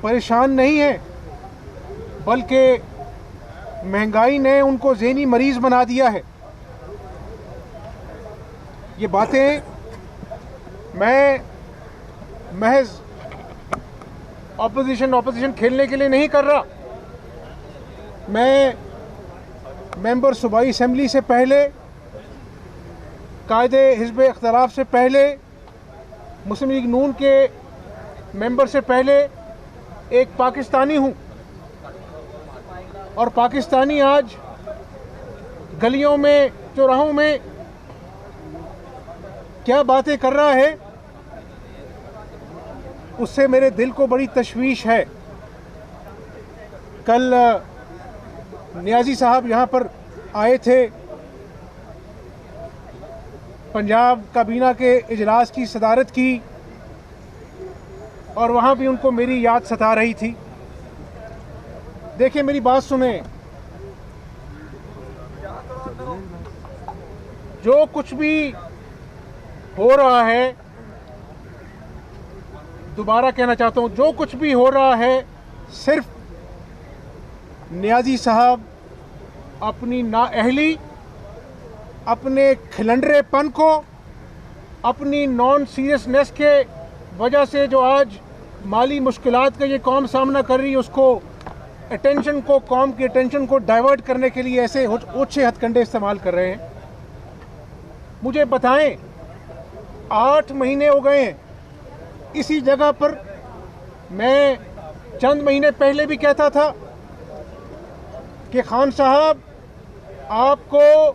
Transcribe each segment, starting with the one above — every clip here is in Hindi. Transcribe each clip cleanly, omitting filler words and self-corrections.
परेशान नहीं हैं, बल्कि महंगाई ने उनको ज़हनी मरीज़ बना दिया है। ये बातें मैं महज ऑपोजिशन खेलने के लिए नहीं कर रहा। मैं मेंबर सूबाई असम्बली से पहले, कायदे हिज़्ब इख्तिलाफ से पहले, मुस्लिम लीग नून के मेंबर से पहले एक पाकिस्तानी हूँ, और पाकिस्तानी आज गलियों में, चौराहों में क्या बातें कर रहा है, उससे मेरे दिल को बड़ी तशवीश है। कल नियाज़ी साहब यहाँ पर आए थे, पंजाब काबीना के इजलास की सदारत की, और वहाँ भी उनको मेरी याद सता रही थी। देखिए, मेरी बात सुने, जो कुछ भी हो रहा है, दोबारा कहना चाहता हूँ, जो कुछ भी हो रहा है, सिर्फ नियाज़ी साहब अपनी नाअहली, अपने खिलंडरेपन को, अपनी नॉन सीरियसनेस के वजह से जो आज माली मुश्किलात का ये कौम सामना कर रही है, उसको अटेंशन को, कौम की अटेंशन को डाइवर्ट करने के लिए ऐसे ओछे हथकंडे इस्तेमाल कर रहे हैं। मुझे बताएं, 8 महीने हो गए हैं इसी जगह पर। मैं चंद महीने पहले भी कहता था कि खान साहब, आपको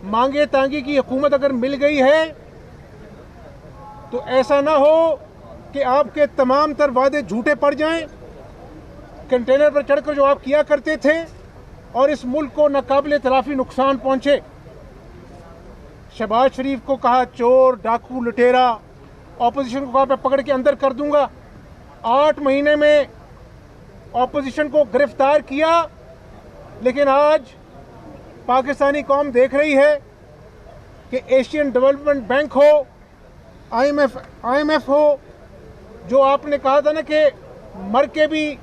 मांगे तांगे की हुकूमत अगर मिल गई है तो ऐसा ना हो कि आपके तमाम तर वादे झूठे पड़ जाएं, कंटेनर पर चढ़कर जो आप किया करते थे, और इस मुल्क को नाकाबिले तलाफी नुकसान पहुंचे। शहबाज शरीफ को कहा चोर, डाकू, लुटेरा, ऑपोजिशन को कहा मैं पकड़ के अंदर कर दूंगा। 8 महीने में ऑपोजिशन को गिरफ्तार किया, लेकिन आज पाकिस्तानी कौम देख रही है कि एशियन डेवलपमेंट बैंक हो, IMF हो, जो आपने कहा था ना कि मर के भी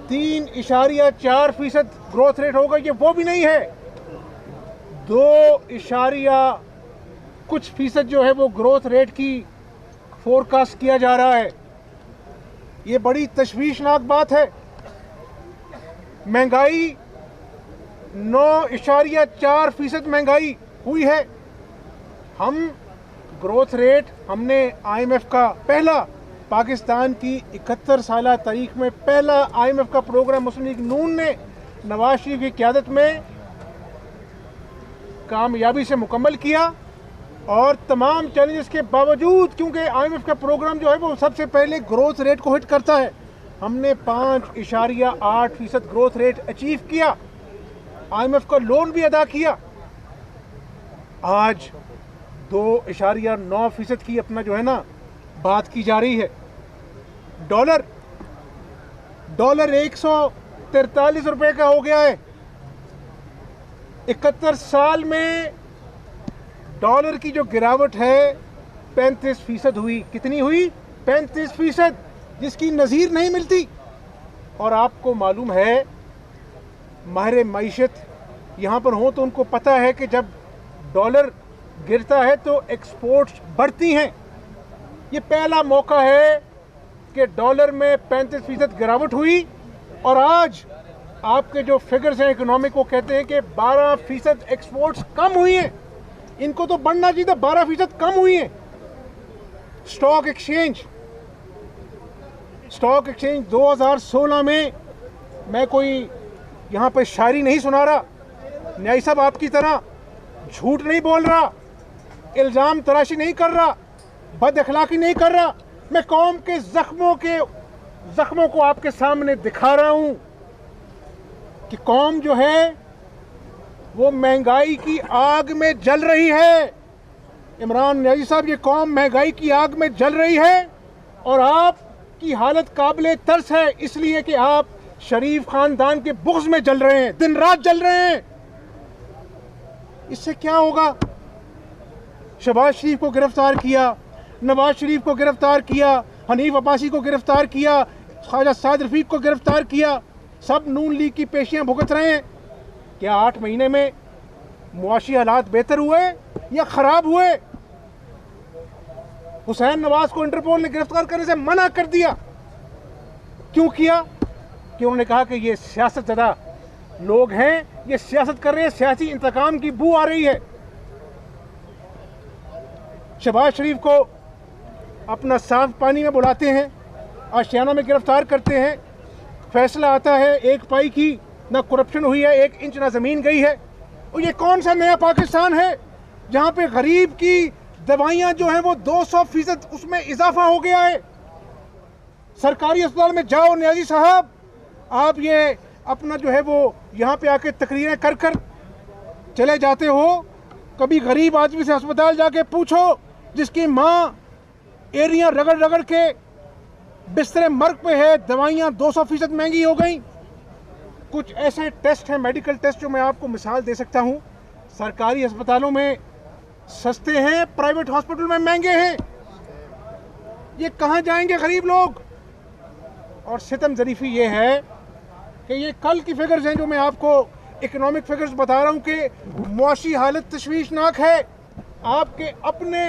3.4% ग्रोथ रेट होगा, ये वो भी नहीं है। 2 कुछ फीसद जो है वो ग्रोथ रेट की फोरकास्ट किया जा रहा है। ये बड़ी तशवीशनाक बात है। महंगाई 9.4% महंगाई हुई है। हम ग्रोथ रेट, हमने IMF का पहला, पाकिस्तान की 71 साल तारीख में पहला IMF का प्रोग्राम मुस्लिम लीग नून ने नवाज शरीफ की क़यादत में कामयाबी से मुकम्मल किया, और तमाम चैलेंजेस के बावजूद, क्योंकि IMF का प्रोग्राम जो है वो सबसे पहले ग्रोथ रेट को हिट करता है, हमने 5.8% ग्रोथ रेट अचीव किया, IMF का लोन भी अदा किया। आज 2.9% की अपना जो है ना बात की जा रही है। डॉलर 143 रुपए का हो गया है। 71 साल में डॉलर की जो गिरावट है 35% हुई। कितनी हुई? 35%, जिसकी नज़ीर नहीं मिलती। और आपको मालूम है, माहिर मईशत यहाँ पर हों तो उनको पता है कि जब डॉलर गिरता है तो एक्सपोर्ट्स बढ़ती हैं। ये पहला मौका है कि डॉलर में 35% गिरावट हुई, और आज आपके जो फिगर्स हैं इकोनॉमिक को कहते हैं कि 12% एक्सपोर्ट्स कम हुई हैं। इनको तो बढ़ना चाहिए था, 12% कम हुई हैं। स्टॉक एक्सचेंज 2016 में, मैं कोई यहाँ पर शायरी नहीं सुना रहा, न्याय साहब आपकी तरह झूठ नहीं बोल रहा, इल्ज़ाम तराशी नहीं कर रहा, बद अखलाकी नहीं कर रहा। मैं कौम के जख्मों को आपके सामने दिखा रहा हूँ कि कौम जो है वो महंगाई की आग में जल रही है। इमरान नियाज़ी साहब, ये कौम महंगाई की आग में जल रही है, और आपकी हालत काबिले तरस है, इसलिए कि आप शरीफ खानदान के बुग़्ज़ में जल रहे हैं, दिन रात जल रहे हैं। इससे क्या होगा? शहबाज शरीफ को गिरफ्तार किया, नवाज शरीफ को गिरफ्तार किया, हनीफ अब्बासी को गिरफ्तार किया, ख्वाजा साद रफीक को गिरफ्तार किया, सब नून लीग की पेशियां भुगत रहे हैं। क्या 8 महीने में मुआशी हालात बेहतर हुए या खराब हुए? हुसैन नवाज को इंटरपोल ने गिरफ्तार करने से मना कर दिया। क्यों किया? कि उन्होंने कहा कि ये सियासतज़दा लोग हैं, ये सियासत कर रहे हैं, सियासी इंतकाम की बू आ रही है। शहबाज शरीफ को अपना साफ पानी में बुलाते हैं, आशियाना में गिरफ्तार करते हैं, फैसला आता है 1 पाई की, ना करप्शन हुई है, 1 इंच ना ज़मीन गई है। और ये कौन सा नया पाकिस्तान है जहाँ पे गरीब की दवाइयाँ जो हैं वो 200% उसमें इजाफा हो गया है। सरकारी अस्पताल में जाओ न्याजी साहब, आप ये अपना जो है वो यहाँ पे आके तकरीरें कर कर चले जाते हो। कभी गरीब आदमी से अस्पताल जाके पूछो जिसकी माँ एरिया रगड़ रगड़ के बिस्तरे मर्ग पे है, दवाइयाँ 200% महंगी हो गई। कुछ ऐसे टेस्ट हैं, मेडिकल टेस्ट, जो मैं आपको मिसाल दे सकता हूँ। सरकारी अस्पतालों में सस्ते हैं, प्राइवेट हॉस्पिटल में महंगे हैं। ये कहाँ जाएंगे गरीब लोग? और सितम ज़रीफ़ी ये है कि ये कल की फिगर्स हैं जो मैं आपको इकोनॉमिक फिगर्स बता रहा हूँ कि मुआशी हालत तशवीशनाक है। आपके अपने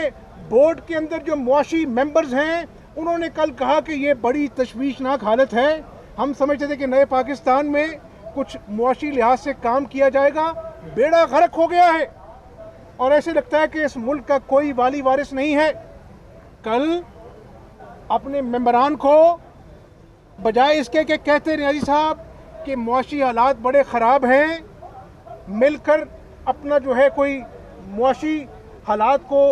बोर्ड के अंदर जो मुआशी मेंबर्स हैं उन्होंने कल कहा कि ये बड़ी तशवीशनाक हालत है। हम समझते थे कि नए पाकिस्तान में कुछ मुआशी लिहाज से काम किया जाएगा, बेड़ा गर्क हो गया है और ऐसे लगता है कि इस मुल्क का कोई वाली वारिस नहीं है। कल अपने मेंबरान को बजाय इसके कि कहते न्याजी साहब कि मुआशी हालात बड़े ख़राब हैं, मिलकर अपना जो है कोई मुआशी हालात को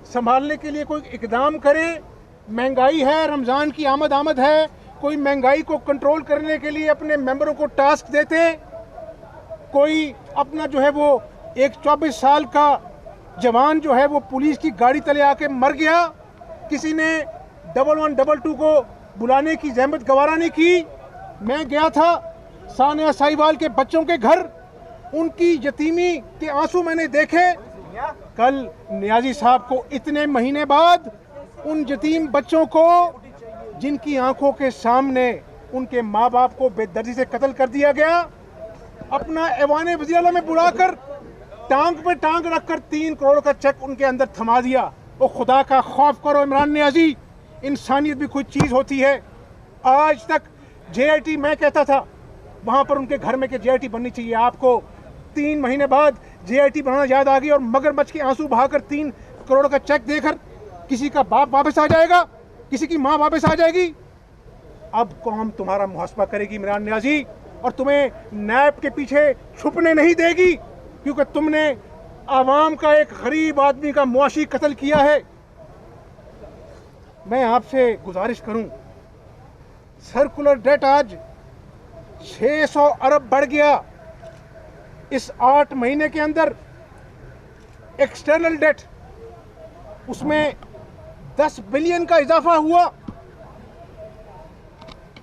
संभालने के लिए कोई इकदाम करें। महंगाई है, रमज़ान की आमद है, कोई महंगाई को कंट्रोल करने के लिए अपने मेंबरों को टास्क देते। कोई अपना जो है वो एक 24 साल का जवान जो है वो पुलिस की गाड़ी तले आके मर गया, किसी ने 1122 को बुलाने की जहमत गवारा नहीं की। मैं गया था सानिया साहिवाल के बच्चों के घर, उनकी यतीमी के आंसू मैंने देखे। कल नियाजी साहब को इतने महीने बाद उन यतीम बच्चों को जिनकी आंखों के सामने उनके माँ बाप को बेदर्दी से कत्ल कर दिया गया, अपना ऐवान वज़ीर में बुलाकर टांग पे टांग रखकर 3 करोड़ का चेक उनके अंदर थमा दिया। ओ खुदा का खौफ करो इमरान नियाजी, इंसानियत भी कोई चीज़ होती है। आज तक JIT, मैं कहता था वहाँ पर उनके घर में कि JIT बननी चाहिए। आपको 3 महीने बाद JIT बनाना याद आ गई और मगरमच्छ के आंसू बहाकर 3 करोड़ का चेक देकर किसी का बाप वापस आ जाएगा, किसी की माँ वापस आ जाएगी। अब कौम तुम्हारा मुहासबा करेगी इमरान नियाजी, और तुम्हें नैब के पीछे छुपने नहीं देगी, क्योंकि तुमने आवाम का एक गरीब आदमी का मुआशी कत्ल किया है। मैं आपसे गुजारिश करूं, सर्कुलर डेट आज 600 अरब बढ़ गया इस 8 महीने के अंदर। एक्सटर्नल डेट उसमें 10 बिलियन का इजाफा हुआ।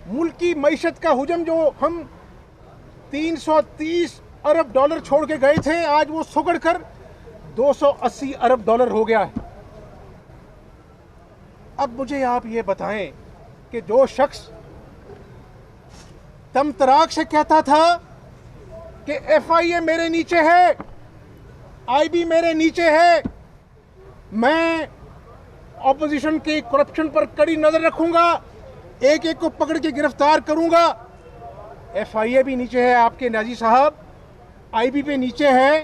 मुल्क की मईशत का हुजम जो हम 330 अरब डॉलर छोड़ के गए थे, आज वो सुगड़ कर 280 अरब डॉलर हो गया है। अब मुझे आप ये बताएं कि जो शख्स तमतराक से कहता था कि FIA मेरे नीचे है, IB मेरे नीचे है, मैं ऑपोजिशन के करप्शन पर कड़ी नजर रखूंगा, एक एक को पकड़ के गिरफ्तार करूंगा। FIA भी नीचे है आपके नाजी साहब, IB पे नीचे है,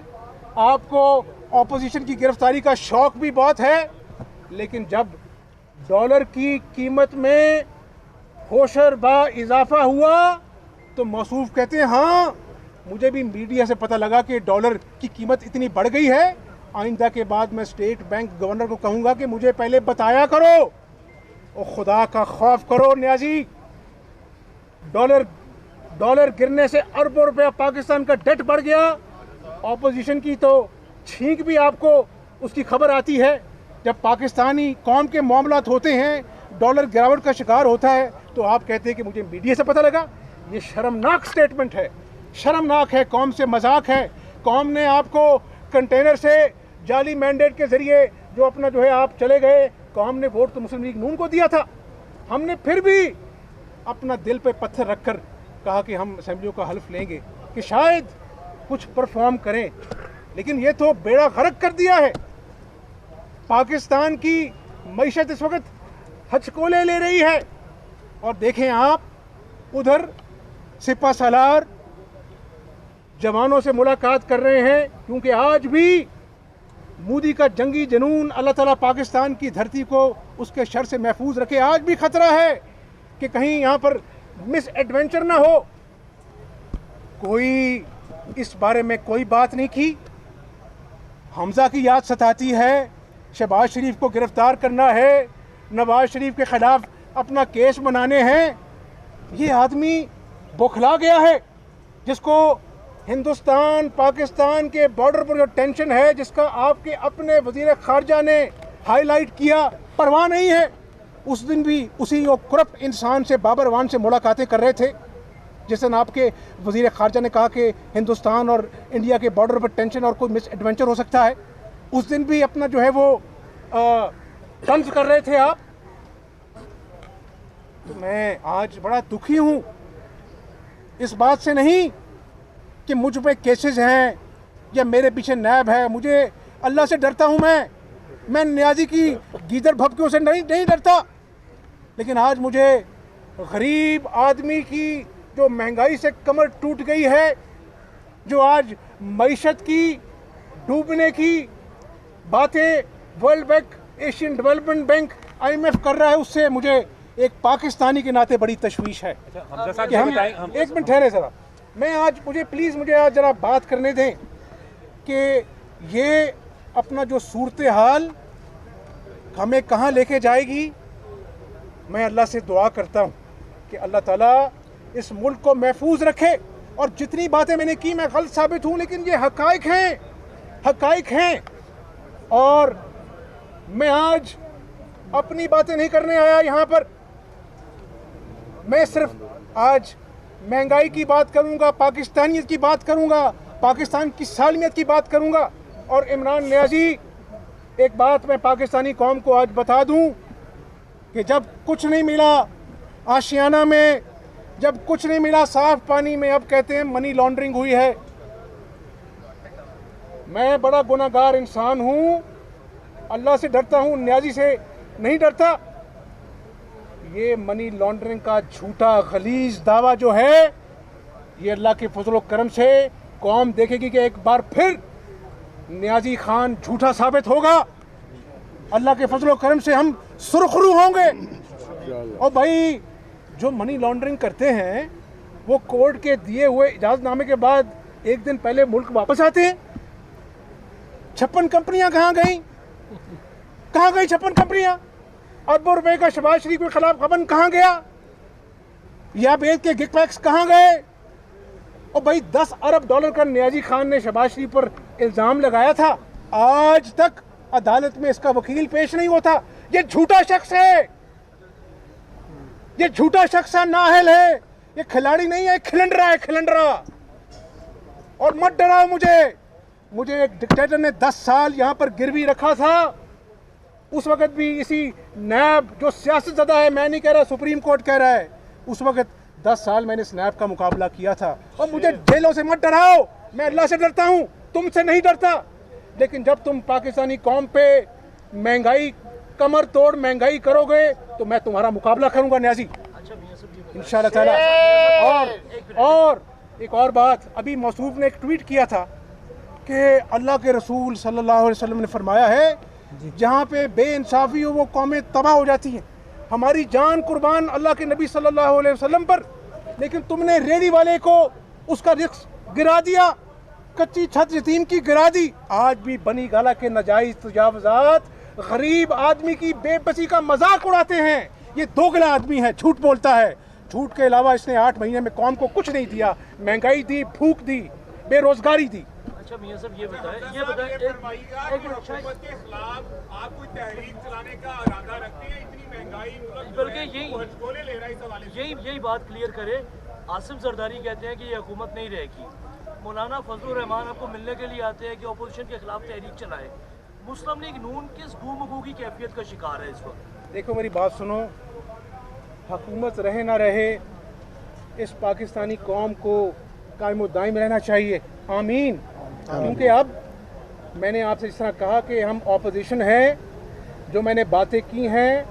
आपको ऑपोजिशन की गिरफ्तारी का शौक भी बहुत है, लेकिन जब डॉलर की कीमत में होशर बा इजाफा हुआ तो मौसूफ कहते हैं हाँ मुझे भी मीडिया से पता लगा कि डॉलर की कीमत इतनी बढ़ गई है, आइंदा के बाद मैं स्टेट बैंक गवर्नर को कहूँगा कि मुझे पहले बताया करो। और खुदा का खौफ करो न्याजी, डॉलर गिरने से अरबों रुपया पाकिस्तान का डेट बढ़ गया। ऑपोजिशन की तो छींक भी आपको उसकी खबर आती है। जब पाकिस्तानी कौम के मामलात होते हैं, डॉलर गिरावट का शिकार होता है, तो आप कहते हैं कि मुझे मीडिया से पता लगा। ये शर्मनाक स्टेटमेंट है, शर्मनाक है, कौम से मजाक है। कौम ने आपको कंटेनर से जाली मैंडेट के ज़रिए जो अपना जो है आप चले गए, कौम ने वोट तो मुस्लिम लीग नून को दिया था। हमने फिर भी अपना दिल पे पत्थर रखकर कहा कि हम असेंबलियों का हल्फ लेंगे कि शायद कुछ परफॉर्म करें, लेकिन ये तो बेड़ा गर्क कर दिया है। पाकिस्तान की मईशत इस वक्त हचकोले ले रही है। और देखें आप, उधर सिपा सालार जवानों से मुलाकात कर रहे हैं, क्योंकि आज भी मोदी का जंगी जुनून अल्लाह ताला पाकिस्तान की धरती को उसके शर से महफूज रखे। आज भी खतरा है कि कहीं यहाँ पर मिस एडवेंचर ना हो। कोई इस बारे में कोई बात नहीं की। हमजा की याद सताती है, शहबाज शरीफ को गिरफ्तार करना है, नवाज शरीफ के खिलाफ अपना केस बनाने हैं। ये आदमी बौखला गया है, जिसको हिंदुस्तान पाकिस्तान के बॉर्डर पर जो टेंशन है, जिसका आपके अपने वजीर खारजा ने हाईलाइट किया, परवाह नहीं है। उस दिन भी उसी वो करप्ट इंसान से, बाबर अवान से मुलाकातें कर रहे थे, जिस दिन आपके वजीर खारजा ने कहा कि हिंदुस्तान और इंडिया के बॉर्डर पर टेंशन और कोई मिस एडवेंचर हो सकता है। उस दिन भी अपना जो है वो तंज कर रहे थे आप। तो मैं आज बड़ा दुखी हूँ, इस बात से नहीं कि मुझ पे केसेस हैं या मेरे पीछे नैब है। मुझे अल्लाह से डरता हूँ मैं न्याजी की गीदड़ भपकियों से नहीं डरता। लेकिन आज मुझे गरीब आदमी की जो महंगाई से कमर टूट गई है, जो आज मईशत की डूबने की बातें world bank, Asian development bank, IMF कर रहा है, उससे मुझे एक पाकिस्तानी के नाते बड़ी तशवीश है कि हम एक मिनट ठहरे ज़रा। मुझे आज ज़रा बात करने दें कि ये अपना जो सूरत हाल हमें कहाँ लेके जाएगी। मैं अल्लाह से दुआ करता हूँ कि अल्लाह ताला इस मुल्क को महफूज रखे। और जितनी बातें मैंने की, मैं गलत साबित हूँ, लेकिन ये हकाइक हैं। और मैं आज अपनी बातें नहीं करने आया यहाँ पर। मैं सिर्फ आज महंगाई की बात करूँगा, पाकिस्तानियत की बात करूँगा, पाकिस्तान की सालमियत की बात करूँगा। और इमरान नियाज़ी, एक बात मैं पाकिस्तानी कौम को आज बता दूँ कि जब कुछ नहीं मिला आशियाना में, जब कुछ नहीं मिला साफ पानी में, अब कहते हैं मनी लॉन्ड्रिंग हुई है। मैं बड़ा गुनाहगार इंसान हूँ, अल्लाह से डरता हूँ, नियाज़ी से नहीं डरता। ये मनी लॉन्ड्रिंग का झूठा गलीज दावा जो है, ये अल्लाह के फजल करम से कौम देखेगी कि एक बार फिर नियाज़ी खान झूठा साबित होगा। अल्लाह के फजल करम से हम सुरखरू होंगे। और भाई, जो मनी लॉन्ड्रिंग करते हैं वो कोर्ट के दिए हुए इजाज़तनामे के बाद एक दिन पहले मुल्क वापस आते हैं। 56 कंपनियां कहाँ गई 56 कंपनियां? अरबों रुपए का शहबाज शरीफ के खिलाफ गबन कहाँ गया? या बेद के गिकपैक्स कहाँ गए? और भाई, $10 अरब का नियाज़ी खान ने शहबाज शरीफ पर इल्ज़ाम लगाया था, आज तक अदालत में इसका वकील पेश नहीं होता। ये झूठा शख्स है, ये झूठा शख्स है, नाअहल है, ये खिलाड़ी नहीं है, खिलंडरा है, खिलंडरा। और मत डराओ मुझे एक डिक्टेटर ने 10 साल यहाँ पर गिरवी रखा था। उस वक्त भी इसी नैब, जो सियासतज़दा है, मैं नहीं कह रहा, सुप्रीम कोर्ट कह रहा है, उस वक्त 10 साल मैंने इस नैब का मुकाबला किया था। और मुझे जेलों से मत डराओ, मैं अल्लाह से डरता हूँ, तुमसे नहीं डरता। लेकिन जब तुम पाकिस्तानी कौम पे महंगाई, कमर तोड़ महंगाई करोगे, तो मैं तुम्हारा मुकाबला करूंगा नियाज़ी, इंशाअल्लाह ताला। और एक और बात, अभी मौसूफ ने एक ट्वीट किया था कि अल्लाह के रसूल सल्लल्लाहु अलैहि वसल्लम ने फरमाया है, जहाँ पे बेइंसाफ़ी हो वो कौमें तबाह हो जाती हैं। हमारी जान कुर्बान अल्लाह के नबी सल्लल्लाहु अलैहि वसल्लम पर, लेकिन तुमने रेडी वाले को उसका रिस्क गिरा दिया, कच्ची छत यतीम की गिरा दी। आज भी बनी गाला के नाजायज़ तजावुज़ात गरीब आदमी की बेबसी का मजाक उड़ाते हैं। ये दोगला आदमी है, झूठ बोलता है। झूठ के अलावा इसने 8 महीने में कौम को कुछ नहीं दिया। महंगाई दी, भूख दी, बेरोजगारी दी। अच्छा मियां साहब, ये बताएं के खिलाफ आप कोई तहरीक चलाने का इरादा रखते हैं? इतनी महंगाई, बल्कि हचकोले ले रहा है इस हवाले से। यही बात क्लियर करे। आसिफ जरदारी कहते हैं कि ये हुकूमत नहीं रहेगी। मौलाना फजलुर रहमान आपको मिलने के लिए आते हैं कि अपोजिशन के खिलाफ तहरीक चलाए। मुस्लिम लीग नून किस गुमगू की कैफियत का शिकार है इस वक्त? देखो, मेरी बात सुनो, हुकूमत रहे ना रहे, इस पाकिस्तानी कौम को कायम दायम रहना चाहिए। आमीन। क्योंकि अब मैंने आपसे इस तरह कहा कि हम ऑपोजिशन है, जो मैंने बातें की हैं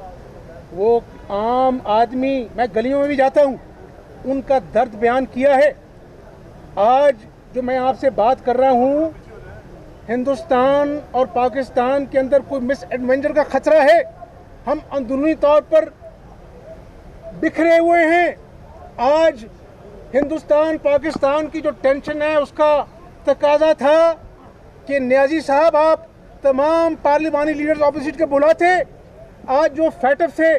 वो आम आदमी, मैं गलियों में भी जाता हूँ, उनका दर्द बयान किया है। आज जो मैं आपसे बात कर रहा हूँ, हिंदुस्तान और पाकिस्तान के अंदर कोई मिस एडवेंचर का खतरा है। हम अंदरूनी तौर पर बिखरे हुए हैं। आज हिंदुस्तान पाकिस्तान की जो टेंशन है उसका तकाजा था कि नियाजी साहब आप तमाम पार्लिमानी लीडर्स ऑपोजिट के बुलाते। आज जो फैटफ से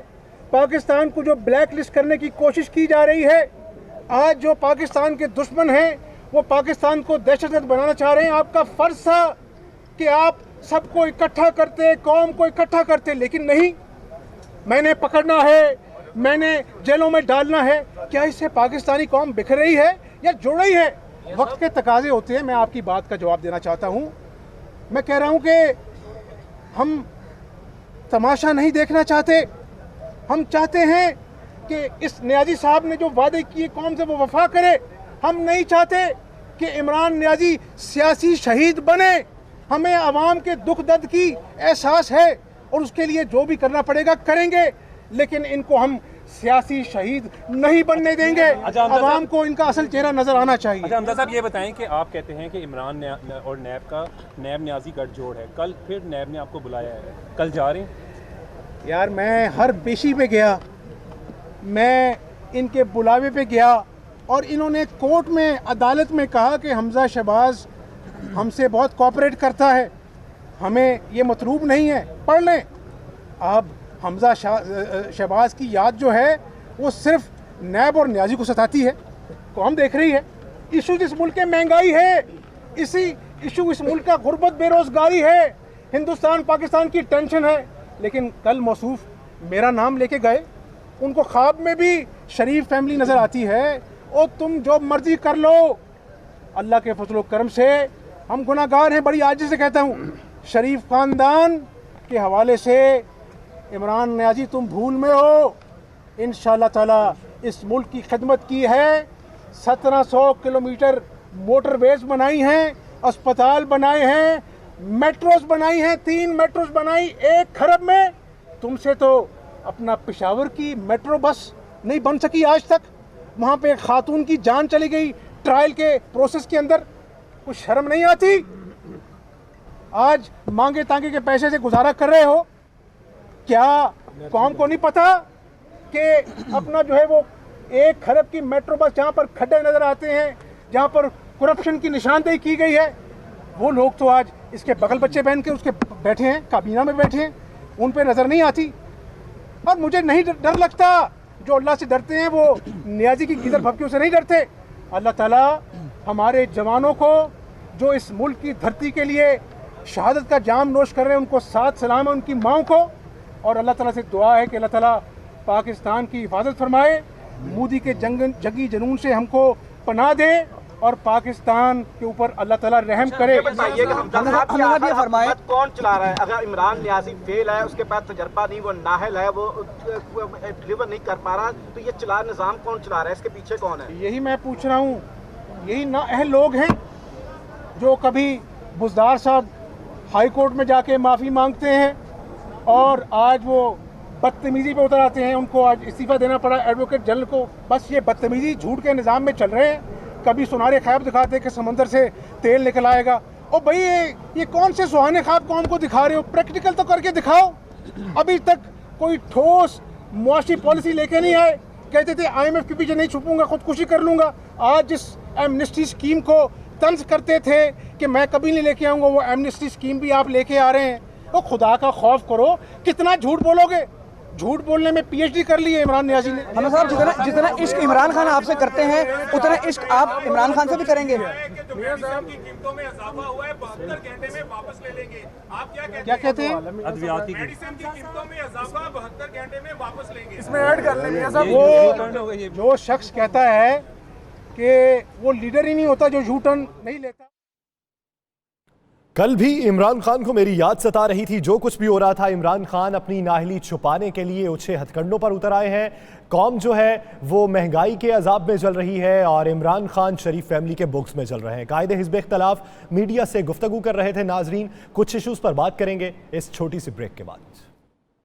पाकिस्तान को जो ब्लैक लिस्ट करने की कोशिश की जा रही है, आज जो पाकिस्तान के दुश्मन हैं वो पाकिस्तान को दहशतगर्द बनाना चाह रहे हैं। आपका फर्ज था कि आप सबको इकट्ठा करते, कौम को इकट्ठा करते, लेकिन नहीं, मैंने पकड़ना है, मैंने जेलों में डालना है। क्या इससे पाकिस्तानी कौम बिखर रही है या जुड़ रही है? वक्त के तकाजे होते हैं। मैं आपकी बात का जवाब देना चाहता हूँ। मैं कह रहा हूँ कि हम तमाशा नहीं देखना चाहते। हम चाहते हैं कि इस नियाजी साहब ने जो वादे किए कौम से वो वफा करे। हम नहीं चाहते कि इमरान नियाजी सियासी शहीद बने। हमें आवाम के दुख दर्द की एहसास है और उसके लिए जो भी करना पड़ेगा करेंगे, लेकिन इनको हम सियासी शहीद नहीं बनने देंगे। आवाम को इनका असल चेहरा नजर आना चाहिए। अच्छा हमजा साहब, ये बताएं कि आप कहते हैं कि इमरान और नैब का नैब न्याजी गठजोड़ है, कल फिर नैब ने आपको बुलाया है, कल जा रहे हैं? यार मैं हर पेशी पे गया, मैं इनके बुलावे पे गया और इन्होंने कोर्ट में, अदालत में कहा कि हमजा शहबाज हमसे बहुत कोऑपरेट करता है, हमें ये मतलूब नहीं है, पढ़ लें। अब हमजा शहबाज की याद जो है वो सिर्फ नैब और न्याजी को सताती है, कौम देख रही है। इशू इस मुल्क में महंगाई है, इसी इशू इस मुल्क का गुर्बत, बेरोजगारी है, हिंदुस्तान पाकिस्तान की टेंशन है। लेकिन कल मौसूफ मेरा नाम लेके गए, उनको ख्वाब में भी शरीफ फैमिली नज़र आती है। और तुम जो मर्जी कर लो, अल्लाह के फजल करम से हम गुनाहगार हैं। बड़ी आजिज़ से कहता हूँ, शरीफ ख़ानदान के हवाले से इमरान नियाजी तुम भूल में हो। इंशाअल्लाह ताला इस मुल्क की खिदमत की है। 1700 किलोमीटर मोटरवेज बनाई हैं, अस्पताल बनाए हैं, मेट्रोस बनाई हैं, 3 मेट्रोस बनाई 1 खरब में। तुमसे तो अपना पेशावर की मेट्रो बस नहीं बन सकी आज तक। वहाँ पे एक खातून की जान चली गई ट्रायल के प्रोसेस के अंदर। कुछ शर्म नहीं आती? आज मांगे तांगे के पैसे से गुजारा कर रहे हो। क्या कौम को नहीं पता कि अपना जो है वो 1 खरब की मेट्रो बस, जहाँ पर खड्डे नज़र आते हैं, जहाँ पर करप्शन की निशानदेही की गई है, वो लोग तो आज इसके बगल बच्चे बहन के उसके बैठे हैं, काबीना में बैठे हैं, उन पे नज़र नहीं आती। और मुझे नहीं डर लगता। जो अल्लाह से डरते हैं वो नियाजी की गिदर भपकियों से नहीं डरते। अल्लाह ताला हमारे जवानों को जो इस मुल्क की धरती के लिए शहादत का जाम नोश कर रहे हैं, उनको साथ सलाम है, उनकी माओं को। और अल्लाह ताला से दुआ है कि अल्लाह ताला पाकिस्तान की हिफाजत फरमाए, मोदी के जंगी जुनून से हमको पनाह दे और पाकिस्तान के ऊपर अल्लाह ताला रहम करे। बताइए कि हमजा साहब की हुकूमत कौन चला रहा है? अगर इमरान नियाजी फेल है, उसके पास तजर्बा नहीं, वो नाहल है, वो डिलीवर नहीं कर पा रहा, तो ये चला निज़ाम कौन चला रहा है? इसके पीछे कौन है? यही मैं पूछ रहा हूँ। यही नाअहल लोग हैं जो कभी बुज़दार साहब हाई कोर्ट में जाके माफ़ी मांगते हैं और आज वो बदतमीज़ी पे उतर आते हैं। उनको आज इस्तीफ़ा देना पड़ा एडवोकेट जनरल को। बस ये बदतमीज़ी झूठ के निज़ाम में चल रहे हैं। कभी सुनहरे ख्वाब दिखाते कि समंदर से तेल निकल आएगा। और भाई ये कौन से सुहाने ख्वाब कौम को दिखा रहे हो? प्रैक्टिकल तो करके दिखाओ। अभी तक कोई ठोस मुआशी पॉलिसी लेके नहीं आए। कहते थे IMF के पीछे नहीं छुपूंगा, खुदकुशी कर लूँगा। आज जिस एमनेस्टी स्कीम को तंज करते थे कि मैं कभी नहीं लेके आऊँगा, वो एमनेस्टी स्कीम भी आप लेके आ रहे हैं। तो खुदा का खौफ करो, कितना झूठ बोलोगे? झूठ बोलने में PhD कर ली है इमरान नियाजी ने। हम साहब जितना इश्क इमरान खान आपसे करते हैं, उतना इश्क आप इमरान खान से भी करेंगे। जो मेडिसिन की कीमतों में इजाफा हुआ है 72 घंटे में वापस ले लेंगे। आप क्या कहते हैं? अद्वियात की मेडिसिन की कीमतों में इजाफा 72 घंटे में वापस लेंगे। इसमें ऐड कर लेंगे साहब। वो जो शख्स कहता है कि वो लीडर ही नहीं होता जो यू टर्न नहीं लेता। कल भी इमरान खान को मेरी याद सता रही थी। जो कुछ भी हो रहा था, इमरान खान अपनी नाअहली छुपाने के लिए ऊंचे हथकंडों पर उतर आए हैं। कौम जो है वो महंगाई के अजाब में जल रही है और इमरान खान शरीफ फैमिली के बुक्स में जल रहे हैं। कायदे हिज़्ब इख्तिलाफ मीडिया से गुफ्तगू कर रहे थे नाजरीन। कुछ इशूज़ पर बात करेंगे इस छोटी सी ब्रेक के बाद।